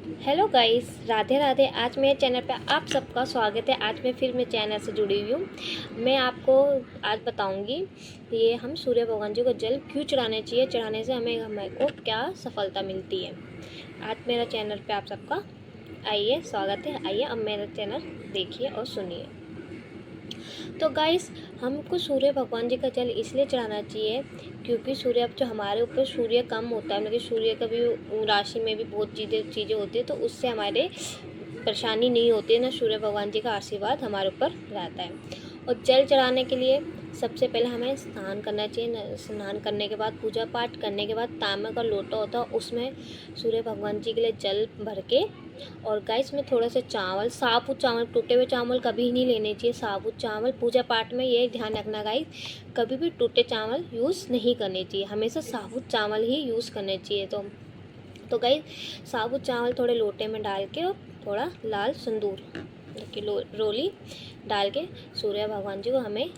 Hello guys, Radhe Radhe. आज मेरे channel पे आप सबका स्वागत है। आज मैं फिर मेरे चैनल से जुड़ी हुई हूँ। मैं आपको आज बताऊँगी ये हम सूर्य भगवान जी को जल क्यों चढ़ाना चाहिए, चढ़ाने से हमें को क्या सफलता मिलती है। आज मेरा चैनल पे आप सबका आइए स्वागत है। आइए अब मेरा चैनल देखिए और सुनिए। तो गाइस, हमको सूर्य भगवान जी का जल इसलिए चढ़ाना चाहिए क्योंकि सूर्य अब जो हमारे ऊपर सूर्य कम होता है, मतलब सूर्य का भी राशि में भी बहुत चीज़ें होती है, तो उससे हमारे परेशानी नहीं होती है ना। सूर्य भगवान जी का आशीर्वाद हमारे ऊपर रहता है। और जल चढ़ाने के लिए सबसे पहले हमें स्नान करना चाहिए। स्नान करने के बाद पूजा पाठ करने के बाद तांबे का लोटा होता है, उसमें सूर्य भगवान जी के लिए जल भर के, और गाइस में थोड़ा सा चावल, साबुत चावल, टूटे हुए चावल कभी नहीं लेने चाहिए। साबुत चावल पूजा पाठ में ये ध्यान रखना गाइस, कभी भी टूटे चावल यूज़ नहीं करने चाहिए, हमेशा साबुत चावल ही यूज़ करने चाहिए। तो गाइस, साबुत चावल थोड़े लोटे में डाल के और थोड़ा लाल सिंदूर की रोली डाल के सूर्य भगवान जी को हमें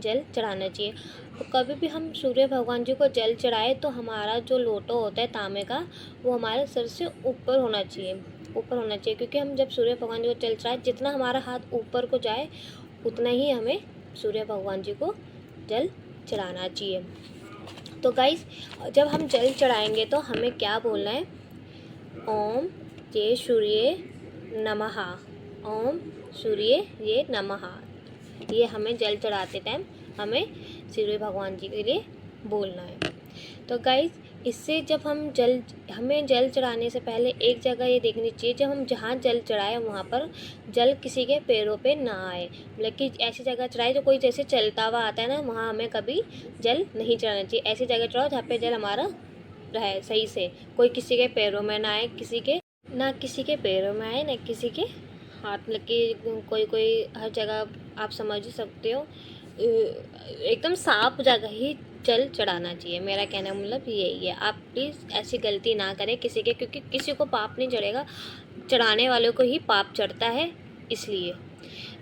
जल चढ़ाना चाहिए। और कभी भी हम सूर्य भगवान जी को जल चढ़ाए तो हमारा जो लोटा होता है तांबे का, वो हमारे सर से ऊपर होना चाहिए, ऊपर होना चाहिए। क्योंकि हम जब सूर्य भगवान जी को जल चढ़ाए, जितना हमारा हाथ ऊपर को जाए उतना ही हमें सूर्य भगवान जी को जल चढ़ाना चाहिए। तो गाइस, जब हम जल चढ़ाएंगे तो हमें क्या बोलना है? ओम जय सूर्य नमः। ओम सूर्य ये नमः। ये हमें जल चढ़ाते टाइम हमें सूर्य भगवान जी के लिए बोलना है। तो गाइस, इससे जब हमें जल चढ़ाने से पहले एक जगह ये देखनी चाहिए, जब हम जहाँ जल चढ़ाए वहाँ पर जल किसी के पैरों पे ना आए। मतलब कि ऐसी जगह चढ़ाए जो कोई जैसे चलता हुआ आता है ना, वहाँ हमें कभी जल नहीं चढ़ाना चाहिए। ऐसी जगह चढ़ाओ जहाँ पे जल हमारा रहे सही से, कोई किसी के पैरों में ना आए, किसी के पैरों में आए, ना किसी के हाथ। मतलब कि कोई हर जगह आप समझ ही सकते हो, एकदम साफ जगह ही जल चढ़ाना चाहिए। मेरा कहने का मतलब यही है। आप प्लीज़ ऐसी गलती ना करें किसी के, क्योंकि किसी को पाप नहीं चढ़ेगा, चढ़ाने वालों को ही पाप चढ़ता है, इसलिए।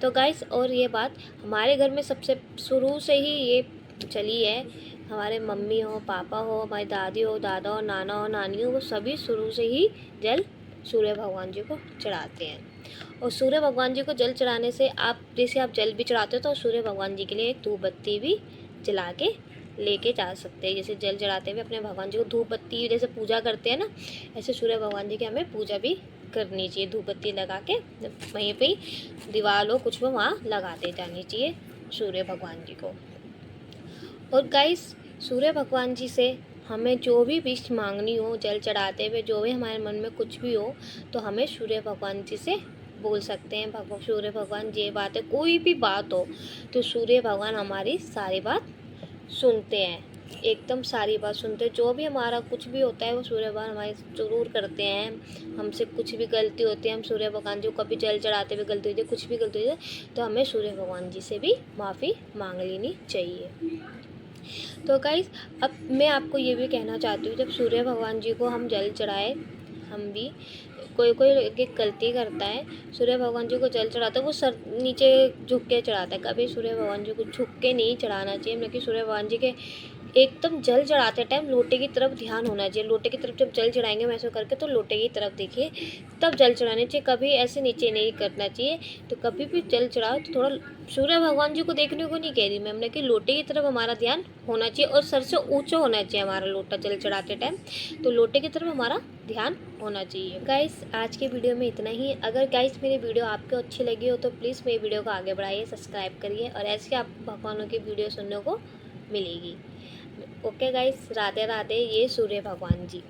तो गाइस, और ये बात हमारे घर में सबसे शुरू से ही ये चली है। हमारे मम्मी हो, पापा हो, हमारी दादी हो, दादा हो, नाना हो, नानी हो, वो सभी शुरू से ही जल सूर्य भगवान जी को चढ़ाते हैं। और सूर्य भगवान जी को जल चढ़ाने से आप जल भी चढ़ाते हो तो सूर्य भगवान जी के लिए एक धूप बत्ती भी जला के लेके जा सकते हैं। जैसे जल चढ़ाते हुए अपने भगवान जी को धूप बत्ती जैसे पूजा करते हैं ना, ऐसे सूर्य भगवान जी की हमें पूजा भी करनी चाहिए। धूप बत्ती लगा के वहीं पे दीवार हो कुछ भी वहाँ लगाते जानी चाहिए सूर्य भगवान जी को। और गाइस, सूर्य भगवान जी से हमें जो भी विश मांगनी हो जल चढ़ाते हुए, जो भी हमारे मन में कुछ भी हो, तो हमें सूर्य भगवान जी से बोल सकते हैं। सूर्य भगवान ये बात है, कोई भी बात हो तो सूर्य भगवान हमारी सारी बात सुनते हैं, एकदम सारी बात सुनते हैं। जो भी हमारा कुछ भी होता है वो सूर्य भगवान हमारी ज़रूर करते हैं। हमसे कुछ भी गलती होती है, हम सूर्य भगवान जी को कभी जल चढ़ाते हुए गलती होती है, कुछ भी गलती होती है, तो हमें सूर्य भगवान जी से भी माफ़ी मांग लेनी चाहिए। तो गाइस, अब मैं आपको ये भी कहना चाहती हूँ, जब सूर्य भगवान जी को हम जल चढ़ाए, हम भी कोई एक गलती करता है, सूर्य भगवान जी को जल चढ़ाता है, वो सर नीचे झुक के चढ़ाता है। कभी सूर्य भगवान जी को झुक के नहीं चढ़ाना चाहिए, बल्कि सूर्य भगवान जी के एकदम जल चढ़ाते टाइम लोटे की तरफ ध्यान होना चाहिए। लोटे की तरफ जब जल चढ़ाएंगे वैसे करके, तो लोटे की तरफ देखिए, तब जल चढ़ाने चाहिए। कभी ऐसे नीचे नहीं करना चाहिए। तो कभी भी जल चढ़ाओ तो थोड़ा सूर्य भगवान जी को देखने को नहीं कह रही मैं, हमने कि लोटे की तरफ हमारा ध्यान होना चाहिए, और सर से ऊंचा होना चाहिए हमारा लोटा जल चढ़ाते टाइम। तो लोटे की तरफ हमारा ध्यान होना चाहिए। गाइस, आज के वीडियो में इतना ही। अगर गाइस मेरी वीडियो आपको अच्छी लगी हो तो प्लीज़ मेरी वीडियो को आगे बढ़ाइए, सब्सक्राइब करिए, और ऐसे आप भगवानों की वीडियो सुनने को मिलेगी। Okay guys, Radhe Radhe. ये सूर्य भगवान जी।